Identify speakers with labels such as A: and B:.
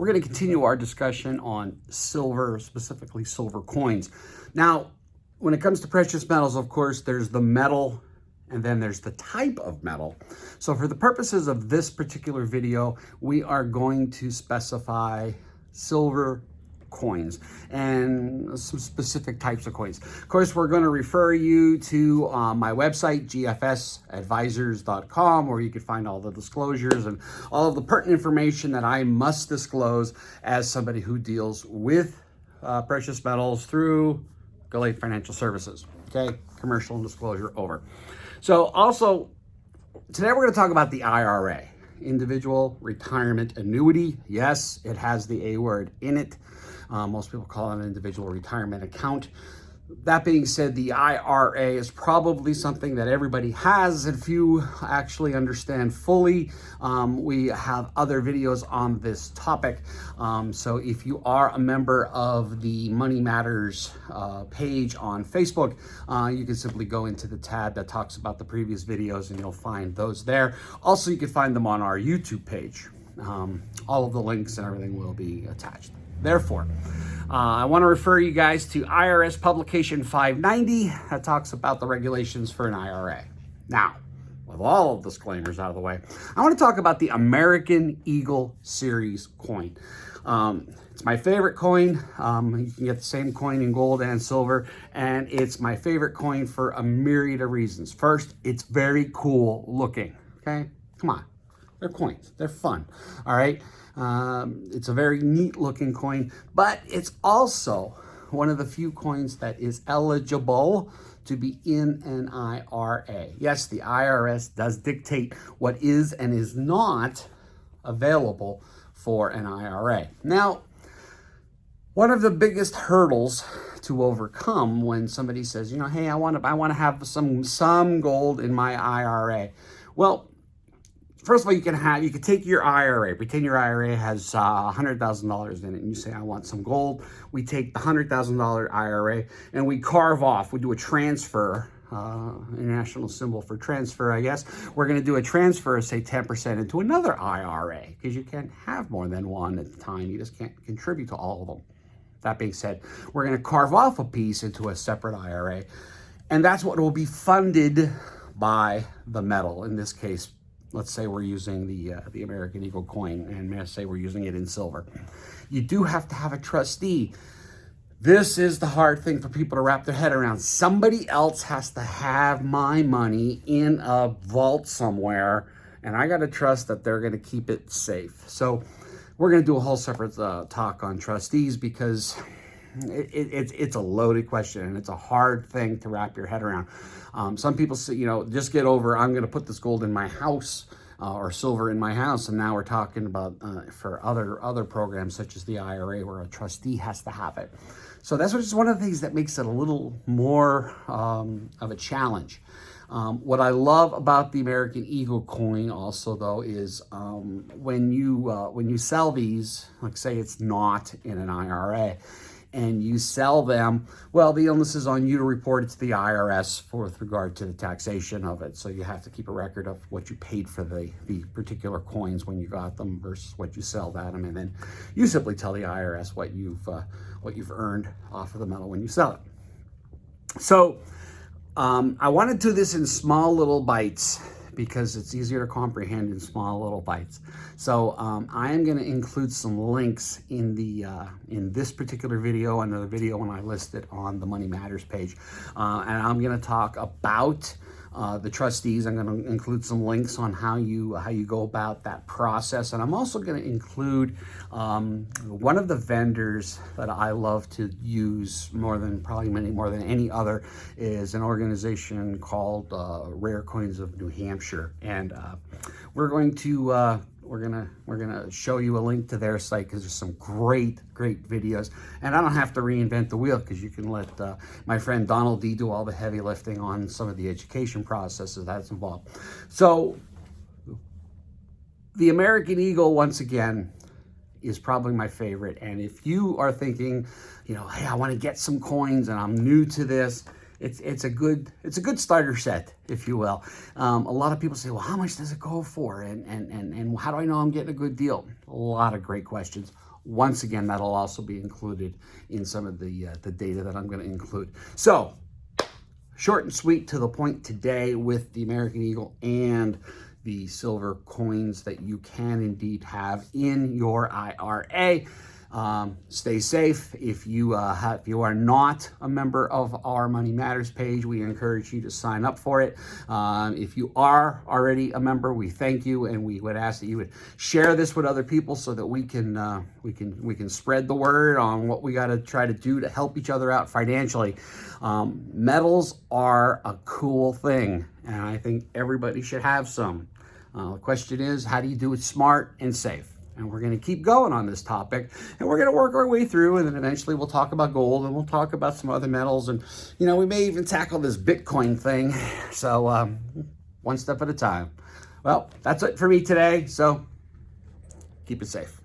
A: we're going to continue our discussion on silver, specifically silver coins. Now, when it comes to precious metals, of course, there's the metal and then there's the type of metal. So for the purposes of this particular video, we are going to specify silver coins and some specific types of coins. Of course, we're going to refer you to my website, gfsadvisors.com, where you can find all the disclosures and all of the pertinent information that I must disclose as somebody who deals with precious metals through Gallate Financial Services. Okay, commercial and disclosure over. So also, today we're going to talk about the IRA, Individual Retirement Annuity. Yes, it has the A word in it. Most people call it an individual retirement account. That being said, the IRA is probably something that everybody has. If you actually understand fully, we have other videos on this topic. So if you are a member of the Money Matters page on Facebook, you can simply go into the tab that talks about the previous videos and you'll find those there. Also, you can find them on our YouTube page. All of the links and everything will be attached. Therefore, I want to refer you guys to IRS Publication 590 that talks about the regulations for an IRA. Now, with all of the disclaimers out of the way, I want to talk about the American Eagle Series coin. It's my favorite coin. You can get the same coin in gold and silver, and it's my favorite coin for a myriad of reasons. First, it's very cool looking, okay? Come on, they're coins, they're fun, all right? It's a very neat looking coin, but it's also one of the few coins that is eligible to be in an IRA. Yes, the IRS does dictate what is and is not available for an IRA. Now, one of the biggest hurdles to overcome when somebody says, you know, hey, I want to have some gold in my IRA. Well, first of all, you can take your IRA, pretend your IRA has $100,000 in it, and you say, I want some gold. We take the $100,000 IRA and we carve off, we do a transfer, international symbol for transfer, I guess. We're gonna do a transfer of say 10% into another IRA, because you can't have more than one at the time. You just can't contribute to all of them. That being said, we're gonna carve off a piece into a separate IRA, and that's what will be funded by the metal. In this case, let's say we're using the American Eagle coin, and let's say we're using it in silver. You do have to have a trustee. This is the hard thing for people to wrap their head around. Somebody else has to have my money in a vault somewhere, and I got to trust that they're going to keep it safe. So we're going to do a whole separate talk on trustees, because it's a loaded question and it's a hard thing to wrap your head around. Some people say, you know, just get over, I'm going to put this gold in my house or silver in my house. And now we're talking about for other programs such as the IRA, where a trustee has to have it. So that's just one of the things that makes it a little more of a challenge. What I love about the American Eagle coin also, though, is when you sell these, like say it's not in an IRA, and you sell them, well, the onus is on you to report it to the IRS with regard to the taxation of it. So you have to keep a record of what you paid for the particular coins when you got them versus what you sell at them, and then you simply tell the IRS what you've earned off of the metal when you sell it. So I want to do this in small little bites, because it's easier to comprehend in small little bites. So I am going to include some links in this particular video, and the video when I list it on the Money Matters page. And I'm going to talk about the trustees. I'm going to include some links on how you go about that process. And I'm also going to include one of the vendors that I love to use more than any other is an organization called Rare Coins of New Hampshire. And we're going to show you a link to their site, because there's some great videos, and I don't have to reinvent the wheel, because you can let my friend Donald D do all the heavy lifting on some of the education processes that's involved. So the American Eagle, once again, is probably my favorite. And if you are thinking, you know, hey, I want to get some coins and I'm new to this, it's a good starter set, if you will. A lot of people say, well, how much does it go for, and how do I know I'm getting a good deal? A lot of great questions. Once again, that'll also be included in some of the data that I'm going to include. So, short and sweet, to the point today with the American Eagle and the silver coins that you can indeed have in your IRA. Stay safe. If you are not a member of our Money Matters page, we encourage you to sign up for it. If you are already a member, we thank you, and we would ask that you would share this with other people so that we can spread the word on what we got to try to do to help each other out financially. Metals are a cool thing, and I think everybody should have some. The question is, how do you do it smart and safe? And we're going to keep going on this topic, and we're going to work our way through, and then eventually we'll talk about gold, and we'll talk about some other metals, and, you know, we may even tackle this Bitcoin thing. So one step at a time. Well, that's it for me today, so keep it safe.